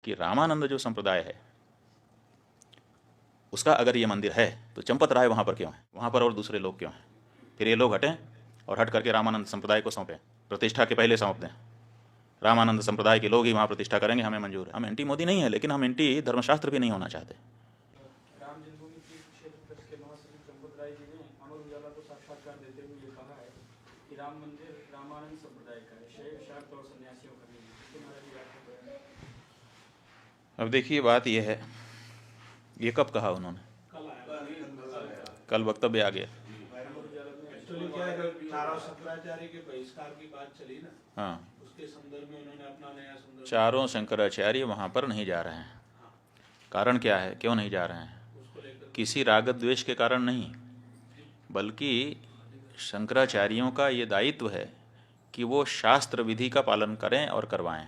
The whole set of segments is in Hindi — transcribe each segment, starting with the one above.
कि रामानंद जो संप्रदाय है उसका अगर ये मंदिर है तो चंपत राय वहाँ पर क्यों है, वहाँ पर और दूसरे लोग क्यों हैं? फिर ये लोग हटें और हट करके रामानंद संप्रदाय को सौंपें, प्रतिष्ठा के पहले सौंप दें। रामानंद संप्रदाय के लोग ही वहाँ प्रतिष्ठा करेंगे, हमें मंजूर है। हम एंटी मोदी नहीं है, लेकिन हम एंटी धर्मशास्त्र भी नहीं होना चाहते। राम जन्मभूमि तीर्थ क्षेत्र ट्रस्ट के महासचिव चंपत राय जी ने अमर उजाला को साक्षात्कार देते हुए ये कहा है कि राम मंदिर रामानंद संप्रदाय का है, शैव शाक्त और सन्यासियों का नहीं है। तुम्हारा भी व्याख्या है। अब देखिए बात यह है, ये कब कहा उन्होंने? कल वक्तव्य आ गया। एक्चुअली क्या है, चारों शंकराचार्य के बहिष्कार की बात चली ना, हाँ, उसके संदर्भ में उन्होंने अपना नया संदर्भ। चारों शंकराचार्य वहाँ पर नहीं जा रहे हैं। कारण क्या है, क्यों नहीं जा रहे हैं? किसी राग द्वेष के कारण नहीं, बल्कि शंकराचार्यों का ये दायित्व है कि वो शास्त्र विधि का पालन करें और करवाएं।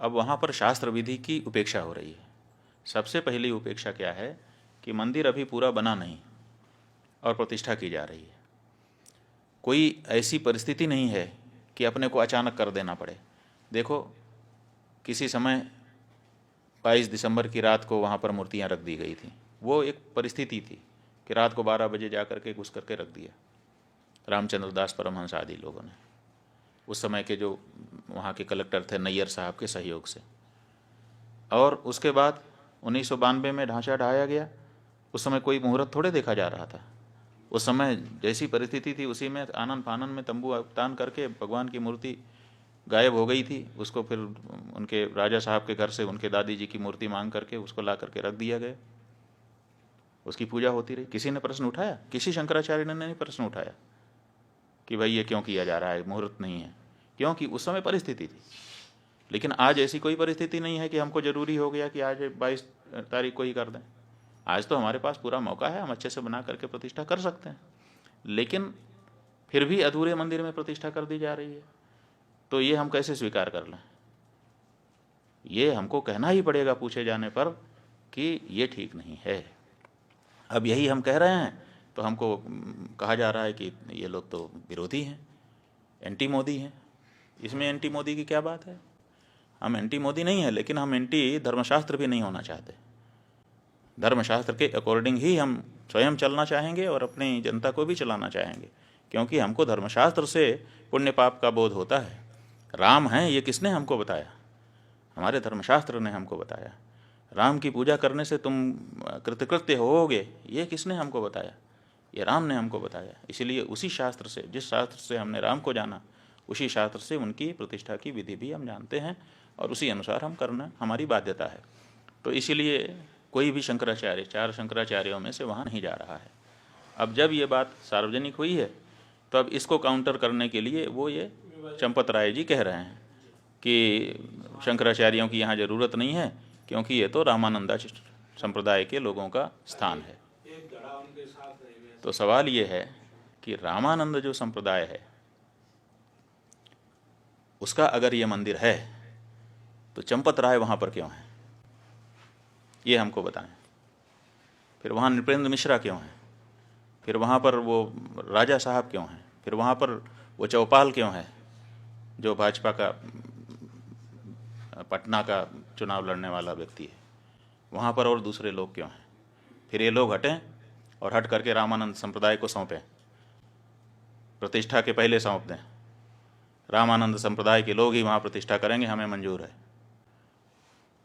अब वहाँ पर शास्त्र विधि की उपेक्षा हो रही है। सबसे पहली उपेक्षा क्या है कि मंदिर अभी पूरा बना नहीं और प्रतिष्ठा की जा रही है। कोई ऐसी परिस्थिति नहीं है कि अपने को अचानक कर देना पड़े। देखो, किसी समय 22 दिसंबर की रात को वहाँ पर मूर्तियाँ रख दी गई थी। वो एक परिस्थिति थी कि रात को 12 बजे जा करके घुस करके रख दिया रामचंद्र दास परमहंस आदि लोगों ने, उस समय के जो वहाँ के कलेक्टर थे नैयर साहब के सहयोग से। और उसके बाद 1992 में ढांचा ढाया गया। उस समय कोई मुहूर्त थोड़े देखा जा रहा था। उस समय जैसी परिस्थिति थी उसी में आनन फानन में तंबू तान करके भगवान की मूर्ति गायब हो गई थी। उसको फिर उनके राजा साहब के घर से उनके दादी जी की मूर्ति मांग करके उसको ला करके रख दिया गया। उसकी पूजा होती रही। किसी ने प्रश्न उठाया? किसी शंकराचार्य ने नहीं प्रश्न उठाया कि भाई ये क्यों किया जा रहा है, मुहूर्त नहीं है, क्योंकि उस समय परिस्थिति थी। लेकिन आज ऐसी कोई परिस्थिति नहीं है कि हमको जरूरी हो गया कि आज 22 तारीख को ही कर दें। आज तो हमारे पास पूरा मौका है, हम अच्छे से बना करके प्रतिष्ठा कर सकते हैं। लेकिन फिर भी अधूरे मंदिर में प्रतिष्ठा कर दी जा रही है, तो ये हम कैसे स्वीकार कर लें? ये हमको कहना ही पड़ेगा पूछे जाने पर कि ये ठीक नहीं है। अब यही हम कह रहे हैं तो हमको कहा जा रहा है कि ये लोग तो विरोधी हैं, एंटी मोदी हैं। इसमें एंटी मोदी की क्या बात है? हम एंटी मोदी नहीं है, लेकिन हम एंटी धर्मशास्त्र भी नहीं होना चाहते। धर्मशास्त्र के अकॉर्डिंग ही हम स्वयं चलना चाहेंगे और अपनी जनता को भी चलाना चाहेंगे, क्योंकि हमको धर्मशास्त्र से पुण्य पाप का बोध होता है। राम हैं ये किसने हमको बताया? हमारे धर्मशास्त्र ने हमको बताया। राम की पूजा करने से तुम कृतकृत्य होोगे, ये किसने हमको बताया? ये राम ने हमको बताया। इसलिए उसी शास्त्र से, जिस शास्त्र से हमने राम को जाना, उसी शास्त्र से उनकी प्रतिष्ठा की विधि भी हम जानते हैं और उसी अनुसार हम करना हमारी बाध्यता है। तो इसीलिए कोई भी शंकराचार्य, 4 शंकराचार्यों में से वहाँ नहीं जा रहा है। अब जब ये बात सार्वजनिक हुई है तो अब इसको काउंटर करने के लिए वो ये चंपत राय जी कह रहे हैं कि शंकराचार्यों की यहाँ ज़रूरत नहीं है, क्योंकि ये तो रामानंदा संप्रदाय के लोगों का स्थान है। तो सवाल ये है कि रामानंद जो संप्रदाय है उसका अगर ये मंदिर है तो चंपत राय वहाँ पर क्यों है, ये हमको बताएं। फिर वहाँ नृपेंद्र मिश्रा क्यों है? फिर वहाँ पर वो राजा साहब क्यों हैं? फिर वहाँ पर वो चौपाल क्यों है जो भाजपा का पटना का चुनाव लड़ने वाला व्यक्ति है? वहाँ पर और दूसरे लोग क्यों हैं? फिर ये लोग हटें और हट करके रामानंद संप्रदाय को सौंपें, प्रतिष्ठा के पहले सौंप दें। रामानंद संप्रदाय के लोग ही वहाँ प्रतिष्ठा करेंगे, हमें मंजूर है।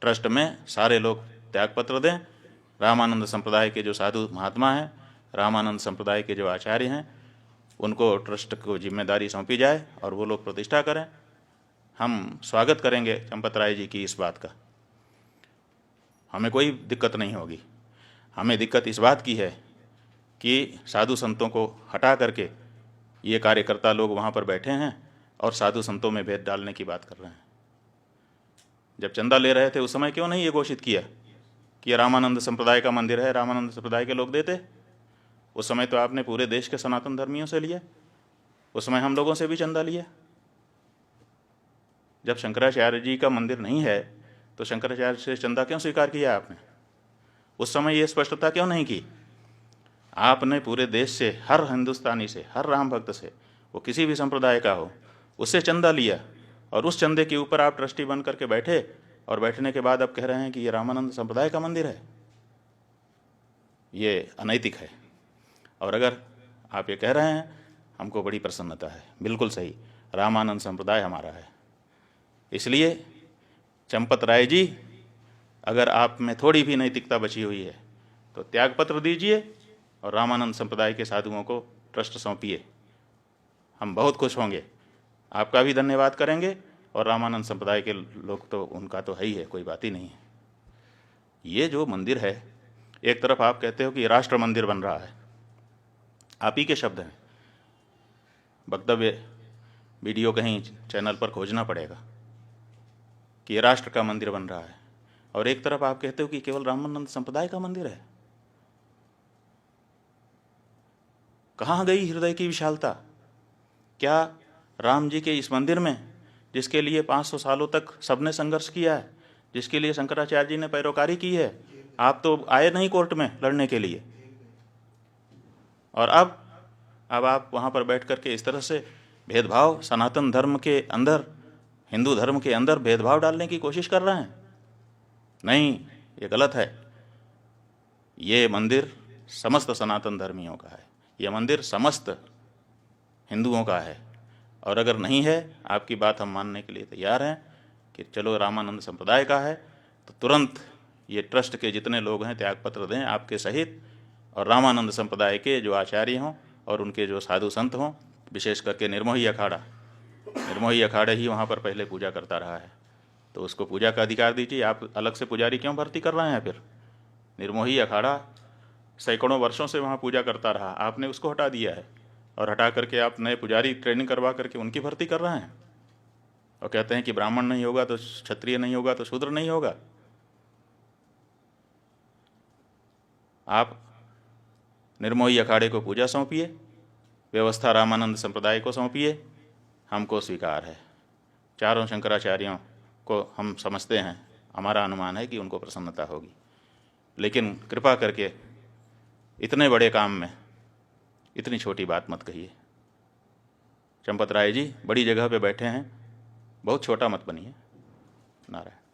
ट्रस्ट में सारे लोग त्यागपत्र दें। रामानंद संप्रदाय के जो साधु महात्मा हैं, रामानंद संप्रदाय के जो आचार्य हैं, उनको ट्रस्ट को जिम्मेदारी सौंपी जाए और वो लोग प्रतिष्ठा करें। हम स्वागत करेंगे चंपत राय जी की इस बात का, हमें कोई दिक्कत नहीं होगी। हमें दिक्कत इस बात की है कि साधु संतों को हटा करके ये कार्यकर्ता लोग वहाँ पर बैठे हैं और साधु संतों में भेद डालने की बात कर रहे हैं। जब चंदा ले रहे थे उस समय क्यों नहीं ये घोषित किया कि ये रामानंद संप्रदाय का मंदिर है, रामानंद संप्रदाय के लोग देते? उस समय तो आपने पूरे देश के सनातन धर्मियों से लिया, उस समय हम लोगों से भी चंदा लिया। जब शंकराचार्य जी का मंदिर नहीं है तो शंकराचार्य से चंदा क्यों स्वीकार किया आपने? उस समय ये स्पष्टता क्यों नहीं की? आपने पूरे देश से, हर हिंदुस्तानी से, हर राम भक्त से, वो किसी भी संप्रदाय का हो, उससे चंदा लिया और उस चंदे के ऊपर आप ट्रस्टी बन करके बैठे और बैठने के बाद अब कह रहे हैं कि ये रामानंद संप्रदाय का मंदिर है, ये अनैतिक है। और अगर आप ये कह रहे हैं, हमको बड़ी प्रसन्नता है, बिल्कुल सही, रामानंद संप्रदाय हमारा है। इसलिए चंपत राय जी, अगर आप में थोड़ी भी नैतिकता बची हुई है तो त्यागपत्र दीजिए और रामानंद संप्रदाय के साधुओं को ट्रस्ट सौंपिए। हम बहुत खुश होंगे, आपका भी धन्यवाद करेंगे, और रामानंद संप्रदाय के लोग तो उनका तो है ही है, कोई बात ही नहीं है। ये जो मंदिर है, एक तरफ आप कहते हो कि राष्ट्र मंदिर बन रहा है, आप ही के शब्द हैं, वक्तव्य वीडियो कहीं चैनल पर खोजना पड़ेगा कि ये राष्ट्र का मंदिर बन रहा है, और एक तरफ आप कहते हो कि केवल रामानंद संप्रदाय का मंदिर है। कहाँ गई हृदय की विशालता? क्या राम जी के इस मंदिर में, जिसके लिए 500 सालों तक सबने संघर्ष किया है, जिसके लिए शंकराचार्य जी ने पैरोकारी की है, आप तो आए नहीं कोर्ट में लड़ने के लिए, और अब आप वहाँ पर बैठ करके इस तरह से भेदभाव, सनातन धर्म के अंदर, हिंदू धर्म के अंदर भेदभाव डालने की कोशिश कर रहे हैं। नहीं, ये गलत है। ये मंदिर समस्त सनातन धर्मियों का है, ये मंदिर समस्त हिंदुओं का है, और अगर नहीं है, आपकी बात हम मानने के लिए तैयार हैं कि चलो रामानंद संप्रदाय का है, तो तुरंत ये ट्रस्ट के जितने लोग हैं त्यागपत्र दें आपके सहित, और रामानंद संप्रदाय के जो आचार्य हों और उनके जो साधु संत हों, विशेष करके निर्मोही अखाड़ा ही वहाँ पर पहले पूजा करता रहा है, तो उसको पूजा का अधिकार दीजिए। आप अलग से पुजारी क्यों भर्ती कर रहे हैं? फिर निर्मोही अखाड़ा सैकड़ों वर्षों से वहाँ पूजा करता रहा, आपने उसको हटा दिया है, और हटा करके आप नए पुजारी ट्रेनिंग करवा करके उनकी भर्ती कर रहे हैं, और कहते हैं कि ब्राह्मण नहीं होगा तो क्षत्रिय नहीं होगा तो शूद्र नहीं होगा। आप निर्मोही अखाड़े को पूजा सौंपिए, व्यवस्था रामानंद संप्रदाय को सौंपिए, हमको स्वीकार है। चारों शंकराचार्यों को हम समझते हैं, हमारा अनुमान है कि उनको प्रसन्नता होगी, लेकिन कृपा करके इतने बड़े काम में इतनी छोटी बात मत कहिए। चंपत राय जी बड़ी जगह पे बैठे हैं, बहुत छोटा मत बनिए। नारायण।